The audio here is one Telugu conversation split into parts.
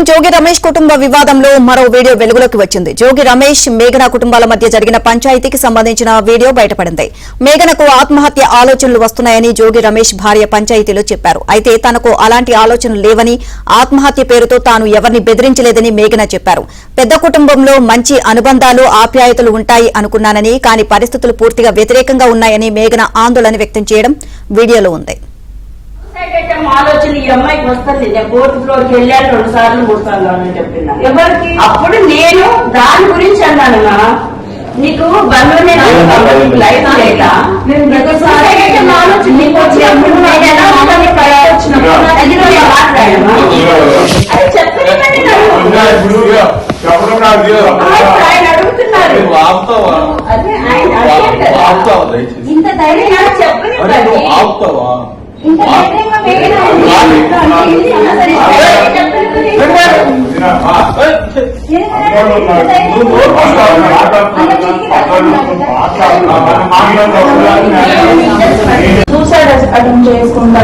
జోగి రమేష్ కుటుంబ వివాదంలో మరో వీడియో వెలుగులోకి వచ్చింది. జోగి రమేష్ మేఘన కుటుంబాల మధ్య జరిగిన పంచాయతీకి సంబంధించిన వీడియో బయటపడింది. మేఘనకు ఆత్మహత్య ఆలోచనలు వస్తున్నాయని జోగి రమేష్ భార్య పంచాయతీలో చెప్పారు. అయితే తనకు అలాంటి ఆలోచనలు లేవని, ఆత్మహత్య పేరుతో తాను ఎవరిని బెదిరించలేదని మేఘన చెప్పారు. పెద్ద కుటుంబంలో మంచి అనుబంధాలు, ఆప్యాయతలు ఉంటాయి అనుకున్నానని, కానీ పరిస్థితులు పూర్తిగా వ్యతిరేకంగా ఉన్నాయని మేఘన ఆందోళన వ్యక్తం చేయడం వీడియోలో ఉంది. ఆలోచన ఈ అమ్మాయికి వస్తుంది. నేను 4th ఫ్లోర్కి వెళ్ళాను 2 సార్లు 3 సార్లు అని చెప్పిన ఎవరికి అప్పుడు నేను దాని గురించి అన్నాను. నీకు బంధువునే లైఫ్ లేదా ఆలోచన నీకు వచ్చినప్పుడు నేను ఎలా ఉందని వచ్చినప్పుడు అది చెప్పండి. ఆయన అడుగుతున్నారు ఇంత ధైర్యంగా చెప్పండి. ఇంత సూసైడ్ అటెంప్ట్ చేసుకుంటా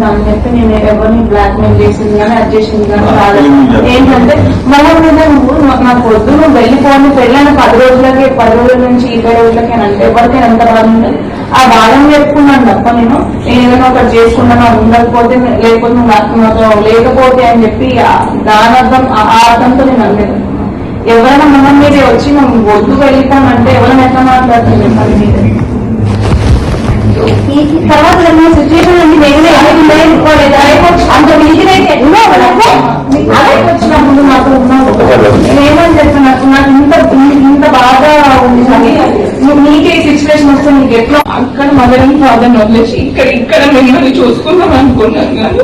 అని చెప్పి నేను ఎవరిని బ్లాక్ మెయిల్ చేసింది కానీ అది చేసింది కానీ రాలేదు. ఏంటంటే మనం మీద నువ్వు నాకు వద్దు, నువ్వు వెళ్ళిపోని పెళ్ళైన 10 రోజులకి 10 రోజుల నుంచి 20 రోజులకి అంటే ఎవరికైనా ఎంత బాధ ఉంటుంది. ఆ బాధను చెప్పుకున్నాను తప్ప నేను ఏదైనా ఒకటి చేసుకున్నాను ఉండకపోతే లేకపోతే అని చెప్పి దాని అర్థం ఆ అర్థంతో నేను అనలేదు. ఎవరైనా మనం మీద వచ్చి మనం వద్దు వెళ్ళిపోమంటే ఎవరైనా ఎట్లా మాట్లాడుతుంది చెప్పండి మీద. ఈ తర్వాత సిచ్యువేషన్ అండి అంత వీధినైతే వచ్చినప్పుడు నాకు నేనేమని చెప్పినట్టు నాకు ఇంత బాగా ఉంది కానీ నీకే సిచ్యువేషన్ వస్తే నీకు ఎట్లా అక్కడ మదర్ అండ్ ఫాదర్ని వదిలేసి ఇక్కడ మిమ్మల్ని చూసుకుందాం అనుకున్నాను. కానీ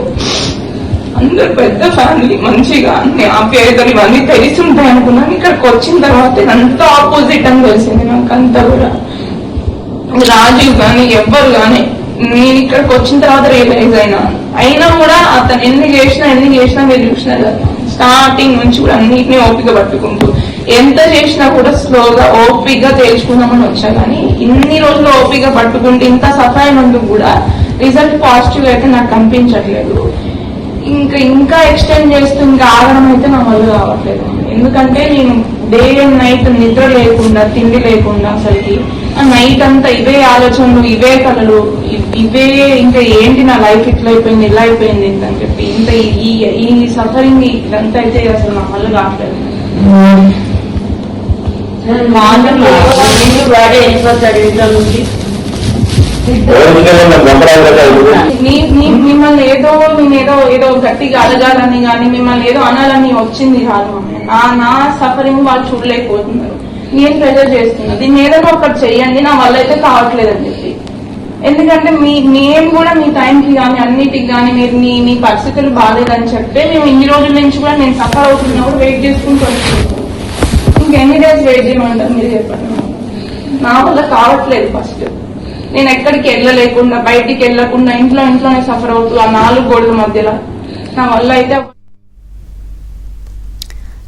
అందరు పెద్ద ఫ్యామిలీ మంచిగా అన్ని ఆప్యాయతలు ఇవన్నీ తెలిసి ఉంటాయి అనుకున్నాను. ఇక్కడికి వచ్చిన తర్వాత అంత ఆపోజిట్ అని తెలిసింది నాకు. అంతా కూడా రాజీవ్ గాని ఎవ్వరు గాని నేను ఇక్కడికి వచ్చిన తర్వాత రియలైజ్ అయినా కూడా అతను ఎన్ని చేసినా మీరు చూసినారు కదా స్టార్టింగ్ నుంచి కూడా అన్నిటినీ ఓపిక పట్టుకుంటూ ఎంత చేసినా కూడా స్లోగా ఓపికగా తేల్చుకుందామని వచ్చా. కానీ ఇన్ని రోజులు ఓపిక పట్టుకుంటూ ఇంత సఫర్ అయినందుకు కూడా రిజల్ట్ పాజిటివ్ అయితే నాకు కనిపించట్లేదు. ఇంకా ఎక్స్టెండ్ చేస్తూ ఇంకా ఆగడం అయితే నా వల్ల కావట్లేదు. ఎందుకంటే నేను డే అండ్ నైట్ నిద్ర లేకుండా తిండి లేకుండా అసలుకి నైట్ అంతా ఇవే ఆలోచనలు, ఇవే కళలు, ఇవే ఇంకా ఏంటి నా లైఫ్ ఇట్లా అయిపోయింది ఇలా అయిపోయింది అని చెప్పి ఇంత ఈ సఫరింగ్ ఇదంతా అయితే అసలు నా వల్ల కావట్లేదు. వెళ్ళిపోతాడు ఇంట్లో నుంచి. మిమ్మల్ని ఏదో గట్టిగా అడగాలని కానీ మిమ్మల్ని ఏదో అనాలని వచ్చింది కాదు. నా సఫరింగ్ వాళ్ళు చూడలేకపోతున్నారు. నేను ప్రెజర్ చేస్తున్నా దీన్ని ఏదైనా ఒకటి చెయ్యండి, నా వల్ల అయితే కావట్లేదు అని చెప్పి. ఎందుకంటే నేను కూడా మీ టైంకి కానీ అన్నిటికి కానీ మీరు మీ పరిస్థితులు బాగాలేదని చెప్తే మేము ఇన్ని రోజుల నుంచి కూడా నేను సఫర్ అవుతున్నా కూడా వెయిట్ చేసుకుంటూ వస్తున్నాను. ఇంకెన్ని డేస్ వెయిట్ చేయమంటారు మీరు చెప్పండి. నా వల్ల కావట్లేదు. ఫస్ట్ నేను ఎక్కడికి వెళ్ళలేకుండా బయటికి వెళ్ళకుండా ఇంట్లోనే సఫర్ అవుతూ ఆ 4 గోడల మధ్యలో నా వల్ల అయితే.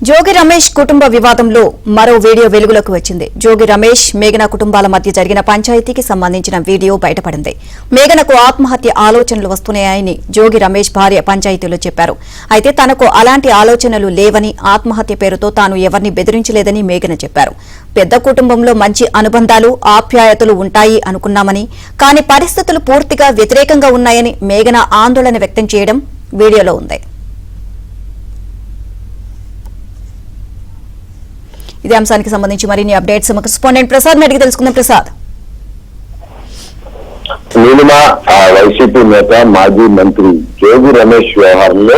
జోగి రమేష్ కుటుంబ వివాదంలో మరో వీడియో వెలుగులోకి వచ్చింది. జోగి రమేష్ మేఘన కుటుంబాల మధ్య జరిగిన పంచాయతీకి సంబంధించిన వీడియో బయటపడింది. మేఘనకు ఆత్మహత్య ఆలోచనలు వస్తున్నాయని జోగి రమేష్ భార్య పంచాయతీలో చెప్పారు. అయితే తనకు అలాంటి ఆలోచనలు లేవని, ఆత్మహత్య పేరుతో తాను ఎవరిని బెదిరించలేదని మేఘన చెప్పారు. పెద్ద కుటుంబంలో మంచి అనుబంధాలు, ఆప్యాయతలు ఉంటాయి అనుకున్నామని, కానీ పరిస్థితులు పూర్తిగా వ్యతిరేకంగా ఉన్నాయని మేఘన ఆందోళన వ్యక్తం చేయడం వీడియోలో ఉంది. ఇదే అంశానికి సంబంధించి మరిన్ని అప్డేట్స్ మా కరెస్పాండెంట్ ప్రసాద్ అడిగి తెలుసుకుందాం. ప్రసాద్, వైసీపీ నేత మాజీ మంత్రి జోగి రమేష్ వ్యవహారంలో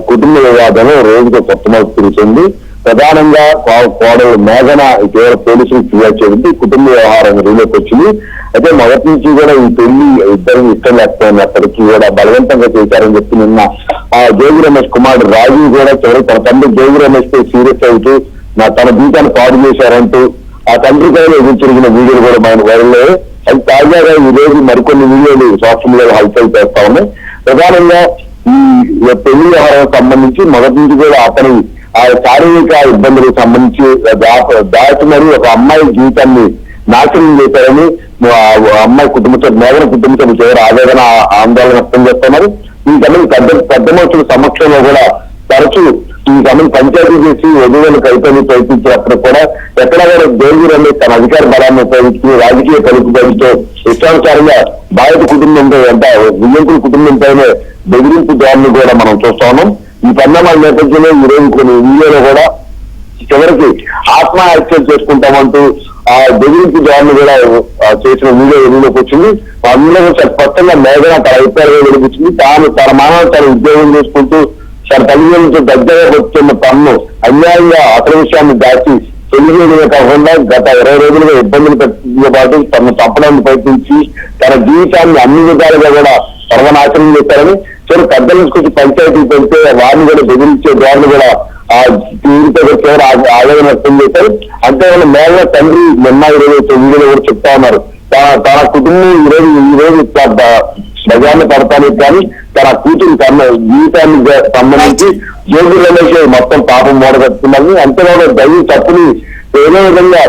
కుటుంబ వివాదం రోజుకు కొత్త మార్పు తిరుగుతుంది. ప్రధానంగా కోడలు మేఘన ఇటీవల పోలీసులకు ఫిర్యాదు చేసింది. కుటుంబ వ్యవహారం రీలోకి వచ్చింది. అయితే మొదటి నుంచి కూడా ఈ పెళ్లి ఇద్దరు ఇష్టం లేకపోయినప్పటికీ కూడా బలవంతంగా చేశారని చెప్పి నిన్న జోగి రమేష్ కుమారుడు రాజు కూడా చివరి తన తండ్రి జోగి రమేష్ పై సీరియస్ అవుతూ తన జీవితాన్ని పాడు చేశారంటూ ఆ తండ్రి పైన ఎదుర్కొరిగిన వీడియోలు కూడా మన వైరల్లో. అది తాజాగా ఈ రోజు మరికొన్ని వీడియోలు సోషల్ మీడియాలో హల్చల్ చేస్తా ఉన్నాయి. ప్రధానంగా ఈ పెళ్లి వ్యవహారం సంబంధించి మొదటి నుంచి కూడా అతని ఆ శారీరక ఇబ్బందులకు సంబంధించి దాచి మరి ఒక అమ్మాయి జీవితాన్ని నాశనం చేశారని అమ్మాయి కుటుంబ సభ్యులు మేఘన కుటుంబ సభ్యులు చివరి ఆవేదన ఆందోళన వ్యక్తం చేస్తున్నారు. ఈ పెద్ద మనుషుల సమక్షంలో కూడా తరచూ సంబంధించి పంచాయతీ చేసి వధువులను కలిపి ప్రయత్నించినప్పుడు కూడా ఎక్కడ కూడా జోగి రమేష్ తన అధికార బలాన్ని ఉపయోగించి రాజకీయ పలుకుబడితో ఇష్టానుసారంగా బాధిత కుటుంబంతో అంటే విజయంకుల కుటుంబంపైనే బెదిరింపు దారులు కూడా మనం చూస్తా ఉన్నాం. ఈ పరిణామాల నేపథ్యంలో ఈ రోజు కొన్ని వీడియోలో కూడా చివరికి ఆత్మహత్యలు చేసుకుంటామంటూ ఆ బెదిరింపు దారులు కూడా చేసిన వీడియో ఎన్నిలోకి వచ్చింది. అందులో స్పష్టంగా మేఘన తన అభిప్రాయం వెలిపించింది. తన మానవ తన ఉద్యోగం చేసుకుంటూ తన తల్లిదండ్రులతో దగ్గరగా వస్తున్న పన్ను అన్యాయంగా అసలు విషయాన్ని దాచి తెలియజేయడమే కాకుండా గత 20 రోజులుగా ఇబ్బందులు పెట్టడంతో పాటు తనను చంపడానికి ప్రయత్నించి తన జీవితాన్ని అన్ని విధాలుగా కూడా సర్వనాశనం చేశారని చివరి పెద్దల నుంచి పంచాయతీ పెడితే వారిని కూడా బెదిరించే వారిని కూడా ఆ తీరుతో చివరి ఆవేదన వ్యక్తం చేశారు. అంతేకాని మేఘన తండ్రి నిన్న 29 కూడా చెప్తా ఉన్నారు తన కుటుంబం ఈ రోజు ప్రజాన్ని పడతానికి కానీ తన కూతురు తన జీవితాన్ని సంబంధించి జోగి రమేష్ మొత్తం పాపం మూడగట్టుకున్నది. అంతేకాదు దైవ తప్పుని ఏదో విధంగా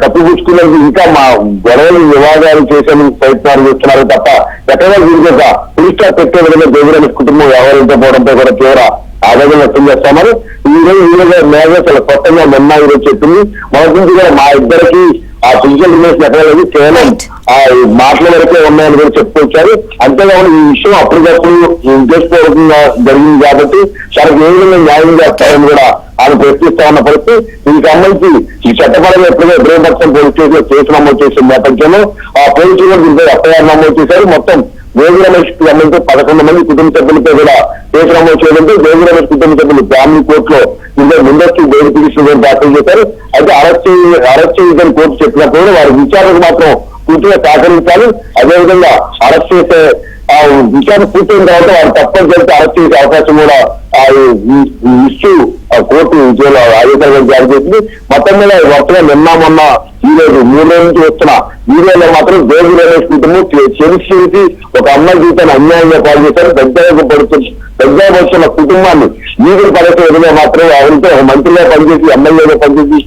కప్పిపుచ్చుకున్నది ఇంకా మా గొడవలు వివాదాలు చేసేందుకు ప్రయత్నాలు చేస్తున్నారు తప్ప ఎక్కడా దీనికి ఒక పులిస్టా పెట్టే విధంగా జోగి రమేష్ కుటుంబం వ్యవహరించకపోవడంతో కూడా తీవ్ర ఆవేదన వ్యక్తం చేస్తామని ఈ రోజు మేఘ చాలా కొత్తగా నిన్న ఈరోజు చెప్పింది. మొదటి నుంచి కూడా మా ఇద్దరికి ఆ ఫిజికల్ రిలేషన్ ఎక్కడలేదు కేవలం ఆ మాటల వరకే ఉన్నాయని కూడా చెప్పుకొచ్చారు. అంతేకాకుండా ఈ విషయం అప్పటికప్పుడు ఉద్దేశపూర్వకంగా జరిగింది కాబట్టి తనకు ఏ విధంగా న్యాయం చేస్తారని కూడా ఆయన ప్రశ్నిస్తా ఉన్న పరిస్థితి. దీనికి సంబంధించి ఈ చట్టపరంగా ఎప్పుడైనా ఇబ్రహీంపట్నం పోలీస్ స్టేషన్ లో కేసు నమోదు చేసిన నేపథ్యంలో ఆ పోలీసులు కూడా దీంతో ఎఫ్ఐఆర్ నమోదు చేశారు. మొత్తం జోగి రమేష్ కి సంబంధించి 11 మంది కుటుంబ సభ్యులతో కూడా కేసు నమోదు చేయడంతో జోగి రమేష్ కుటుంబ సభ్యులు ఫ్యామిలీ కోర్టులో ముందస్తు బెయిల్ పిటిషన్ దాఖలు చేశారు. అయితే అరెస్ట్ చేయదని కోర్టు చెప్పినప్పుడు వారి విచారణకు మాత్రం పూర్తిగా సహకరించాలి. అదేవిధంగా అరెస్ట్ చేసే విచారణ పూర్తయిన తర్వాత వారు తప్పనిసరిగా అరెస్ట్ చేసే అవకాశం కూడా ఇష్యూ కోర్టు విజయంలో ఆదేశాలు జారీ చేసింది. మొత్తం మీద వరుసగా నిన్న మొన్న ఈ రోజు 3 రోజుల నుంచి వస్తున్న వీడియోలో మాత్రం జోగి రమేష్ కుటుంబం చేసి ఒక అమ్మాయి జీవితాన్ని అన్యాయంగా పాలు చేశారు. దగ్గర వచ్చిన కుటుంబాన్ని వీధులు పడేసే విధంగా మాత్రం ఎవరితో ఒక మంత్రిగా పనిచేసి ఎమ్మెల్యేగా పనిచేసి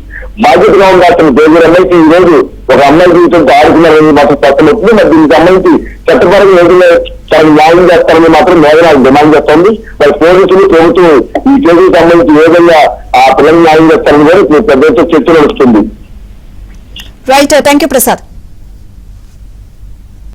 బాధ్యతగా ఉండాల్సిన జోగి రమేష్ ఈ రోజు ఒక అమ్మాయి జీవితంతో ఆడుకున్నారని మాత్రం స్పష్టమవుతుంది. మరి దీనికి సంబంధించి చట్టపరంగా ఏదైనా తనకు న్యాయం చేస్తారని మాత్రం మేఘన డిమాండ్ చేస్తోంది. మరి పోలీసులు ప్రభుత్వం ఈ కేసుకు సంబంధించి ఏ విధంగా ఆ పిల్లల్ని న్యాయం చేస్తారని కూడా పెద్ద చర్చ నడుస్తుంది. Right, thank you Prasad.